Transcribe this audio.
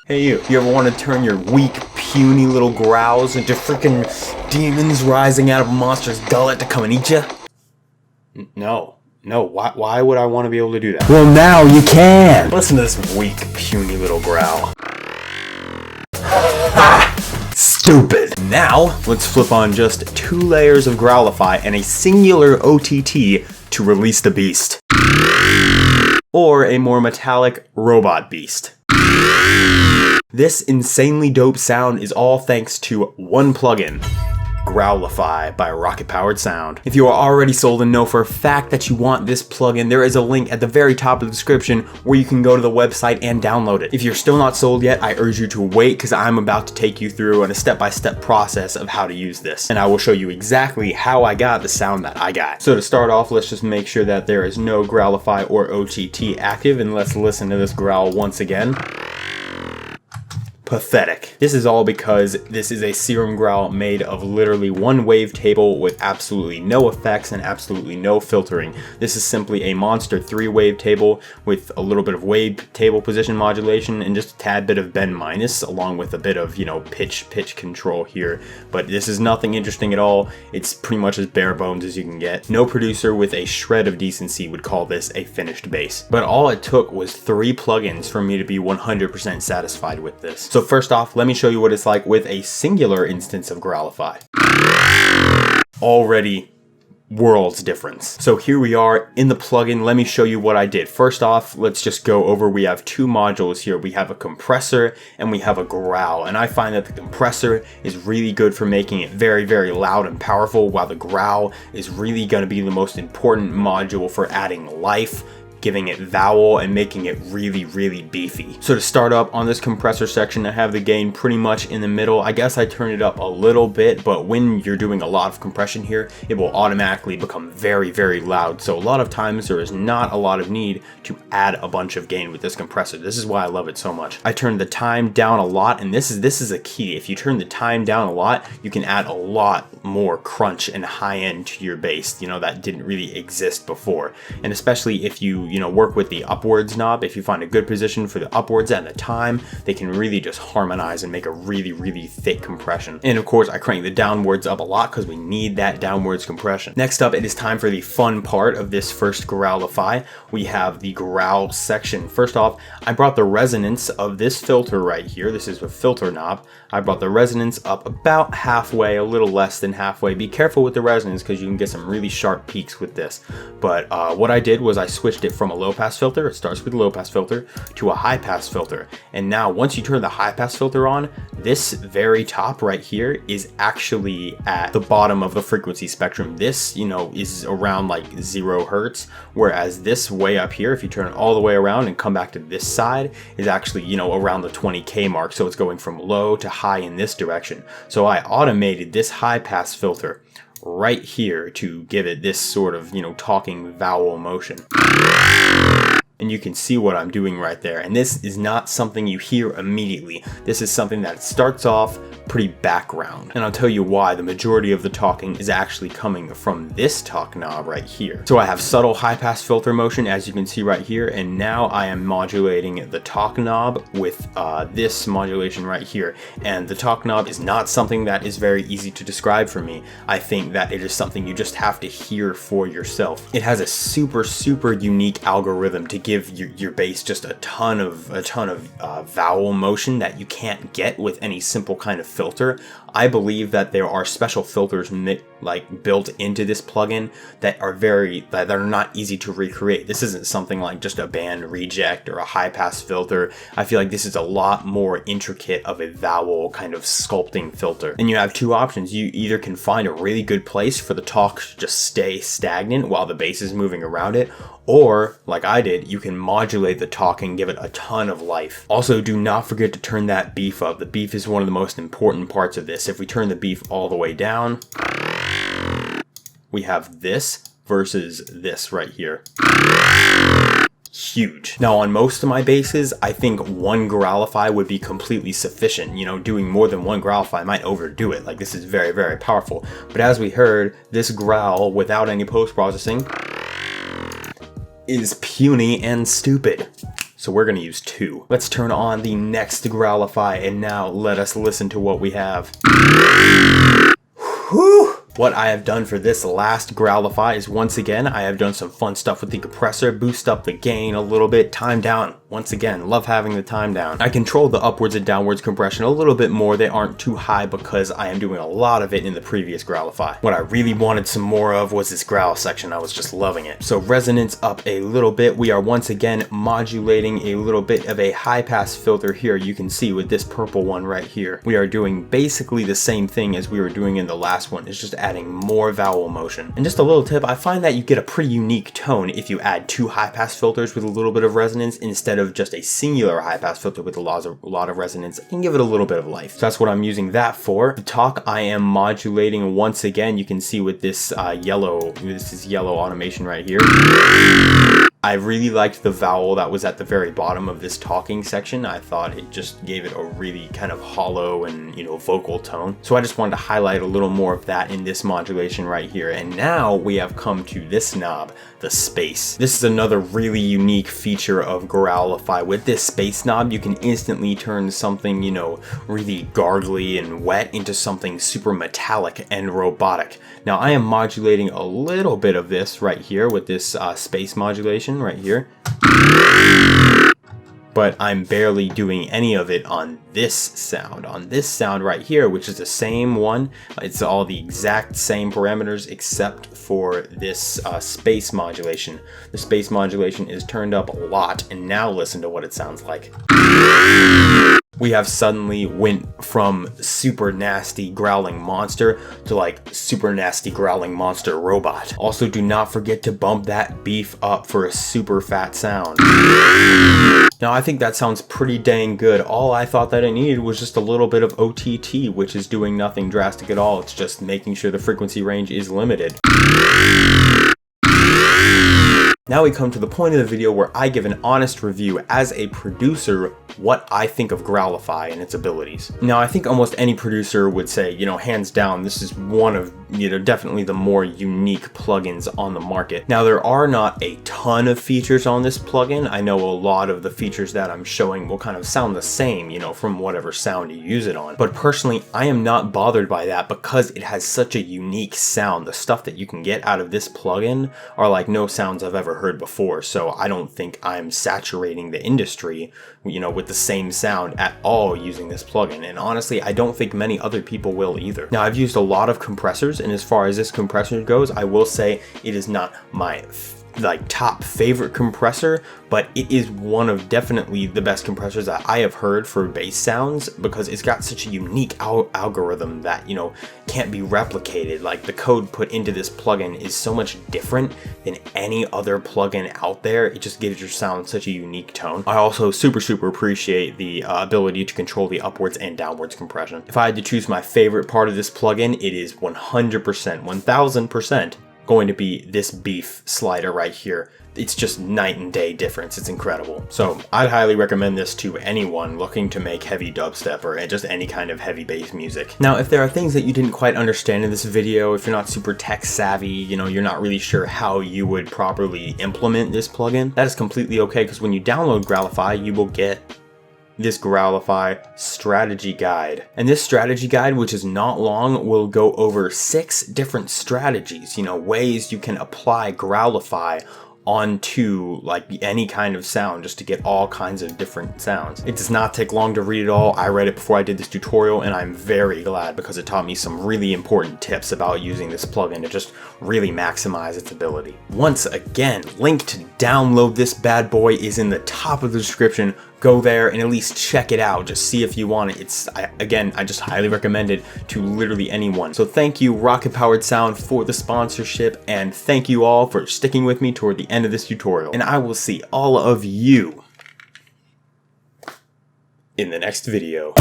Hey you ever want to turn your weak, puny little growls into freaking demons rising out of a monster's gullet to come and eat you? No, why would I want to be able to do that? Well, now you can! Listen to this weak, puny little growl. Stupid! Now, let's flip on just 2 layers of GROWLIFY and a singular OTT to release the beast. Or a more metallic robot beast. This insanely dope sound is all thanks to one plugin, GROWLIFY by Rocket Powered Sound. If you are already sold and know for a fact that you want this plugin, there is a link at the very top of the description where you can go to the website and download it. If you're still not sold yet, I urge you to wait because I'm about to take you through a step-by-step process of how to use this. And I will show you exactly how I got the sound that I got. So to start off, let's just make sure that there is no GROWLIFY or OTT active, and let's listen to this growl once again. Pathetic. This is all because this is a serum growl made of literally one wavetable with absolutely no effects and absolutely no filtering. This is simply a monster 3 wavetable with a little bit of wavetable position modulation and just a tad bit of bend minus along with a bit of, pitch control here. But this is nothing interesting at all. It's pretty much as bare bones as you can get. No producer with a shred of decency would call this a finished bass. But all it took was 3 plugins for me to be 100% satisfied with this. So first off, let me show you what it's like with a singular instance of GROWLIFY. Already worlds difference. So here we are in the plugin. Let me show you what I did. First off, let's just go over, we have 2 modules here. We have a compressor and we have a growl. And I find that the compressor is really good for making it very, very loud and powerful, while the growl is really going to be the most important module for adding life, giving it vowel, and making it really, really beefy. So to start up on this compressor section, I have the gain pretty much in the middle. I guess I turned it up a little bit, but when you're doing a lot of compression here, it will automatically become very, very loud. So a lot of times there is not a lot of need to add a bunch of gain with this compressor. This is why I love it so much. I turned the time down a lot, and this is a key. If you turn the time down a lot, you can add a lot more crunch and high end to your bass, that didn't really exist before. And especially if you work with the upwards knob, if you find a good position for the upwards and the time, they can really just harmonize and make a really, really thick compression. And of course, I crank the downwards up a lot because we need that downwards compression. Next up, it is time for the fun part of this first GROWLIFY. We have the growl section. First off, I brought the resonance of this filter right here. This is a filter knob. I brought the resonance up about halfway, a little less than halfway. Be careful with the resonance because you can get some really sharp peaks with this. But what I did was I switched it from a low pass filter, it starts with a low pass filter, to a high pass filter. And now once you turn the high pass filter on, this very top right here is actually at the bottom of the frequency spectrum. This, is around like 0 hertz, whereas this way up here, if you turn it all the way around and come back to this side, is actually, around the 20K mark. So it's going from low to high in this direction. So I automated this high pass filter right here to give it this sort of, talking vowel motion. And you can see what I'm doing right there. And this is not something you hear immediately. This is something that starts off pretty background. And I'll tell you why. The majority of the talking is actually coming from this talk knob right here. So I have subtle high pass filter motion, as you can see right here. And now I am modulating the talk knob with this modulation right here. And the talk knob is not something that is very easy to describe for me. I think that it is something you just have to hear for yourself. It has a super, super unique algorithm to give your bass just a ton of vowel motion that you can't get with any simple kind of filter. I believe that there are special filters built into this plugin that are not easy to recreate. This isn't something like just a band reject or a high pass filter. I feel like this is a lot more intricate of a vowel kind of sculpting filter. And you have 2 options. You either can find a really good place for the talk to just stay stagnant while the bass is moving around it, or like I did, you can modulate the talk and give it a ton of life. Also, do not forget to turn that beef up. The beef is one of the most important parts of this. If we turn the beef all the way down, we have this versus this right here. Huge. Now on most of my basses, I think 1 GROWLIFY would be completely sufficient. Doing more than 1 GROWLIFY might overdo it. Like, this is very, very powerful. But as we heard, this growl without any post-processing is puny and stupid. So we're going to use 2. Let's turn on the next GROWLIFY, and now let us listen to what we have. Whew! What I have done for this last GROWLIFY is, once again, I have done some fun stuff with the compressor, boost up the gain a little bit, time down. Once again, love having the time down. I control the upwards and downwards compression a little bit more. They aren't too high because I am doing a lot of it in the previous GROWLIFY. What I really wanted some more of was this growl section. I was just loving it. So resonance up a little bit. We are once again modulating a little bit of a high pass filter here. You can see with this purple one right here, we are doing basically the same thing as we were doing in the last one. It's just adding more vowel motion. And just a little tip, I find that you get a pretty unique tone if you add 2 high pass filters with a little bit of resonance instead of just a singular high pass filter with a lot of resonance. It can give it a little bit of life. So that's what I'm using that for. The talk I am modulating once again. You can see with this yellow automation right here. I really liked the vowel that was at the very bottom of this talking section. I thought it just gave it a really kind of hollow and, vocal tone. So I just wanted to highlight a little more of that in this modulation right here. And now we have come to this knob, the space. This is another really unique feature of GROWLIFY. With this space knob, you can instantly turn something, really gargly and wet into something super metallic and robotic. Now I am modulating a little bit of this right here with this space modulation right here, but I'm barely doing any of it on this sound right here, which is the same one. It's all the exact same parameters except for this space modulation. The space modulation is turned up a lot, and now listen to what it sounds like. We have suddenly went from super nasty growling monster to like super nasty growling monster robot. Also, do not forget to bump that beef up for a super fat sound. Now I think that sounds pretty dang good. All I thought that I needed was just a little bit of OTT, which is doing nothing drastic at all. It's just making sure the frequency range is limited. Now we come to the point of the video where I give an honest review as a producer what I think of GROWLIFY and its abilities. Now I think almost any producer would say, hands down, this is one of, definitely the more unique plugins on the market. Now there are not a ton of features on this plugin. I know a lot of the features that I'm showing will kind of sound the same, from whatever sound you use it on. But personally, I am not bothered by that because it has such a unique sound. The stuff that you can get out of this plugin are like no sounds I've ever heard before. So I don't think I'm saturating the industry, with the same sound at all using this plugin. And honestly, I don't think many other people will either. Now I've used a lot of compressors, and as far as this compressor goes, I will say it is not my top favorite compressor, but it is one of definitely the best compressors that I have heard for bass sounds, because it's got such a unique algorithm that can't be replicated. Like the code put into this plugin is so much different than any other plugin out there. It just gives your sound such a unique tone. I also super appreciate the ability to control the upwards and downwards compression. If I had to choose my favorite part of this plugin, it is 100%, 1000% going to be this beef slider right here. It's just night and day difference. It's incredible. So I'd highly recommend this to anyone looking to make heavy dubstep or just any kind of heavy bass music. Now, if there are things that you didn't quite understand in this video, if you're not super tech savvy, you're not really sure how you would properly implement this plugin, that is completely okay, because when you download GROWLIFY, you will get this GROWLIFY strategy guide. And this strategy guide, which is not long, will go over 6 different strategies, ways you can apply GROWLIFY onto like any kind of sound, just to get all kinds of different sounds. It does not take long to read it all. I read it before I did this tutorial, and I'm very glad because it taught me some really important tips about using this plugin to just really maximize its ability. Once again, link to download this bad boy is in the top of the description. Go there and at least check it out. Just see if you want it. I just highly recommend it to literally anyone. So thank you, Rocket Powered Sound, for the sponsorship, and thank you all for sticking with me toward the end of this tutorial. And I will see all of you in the next video.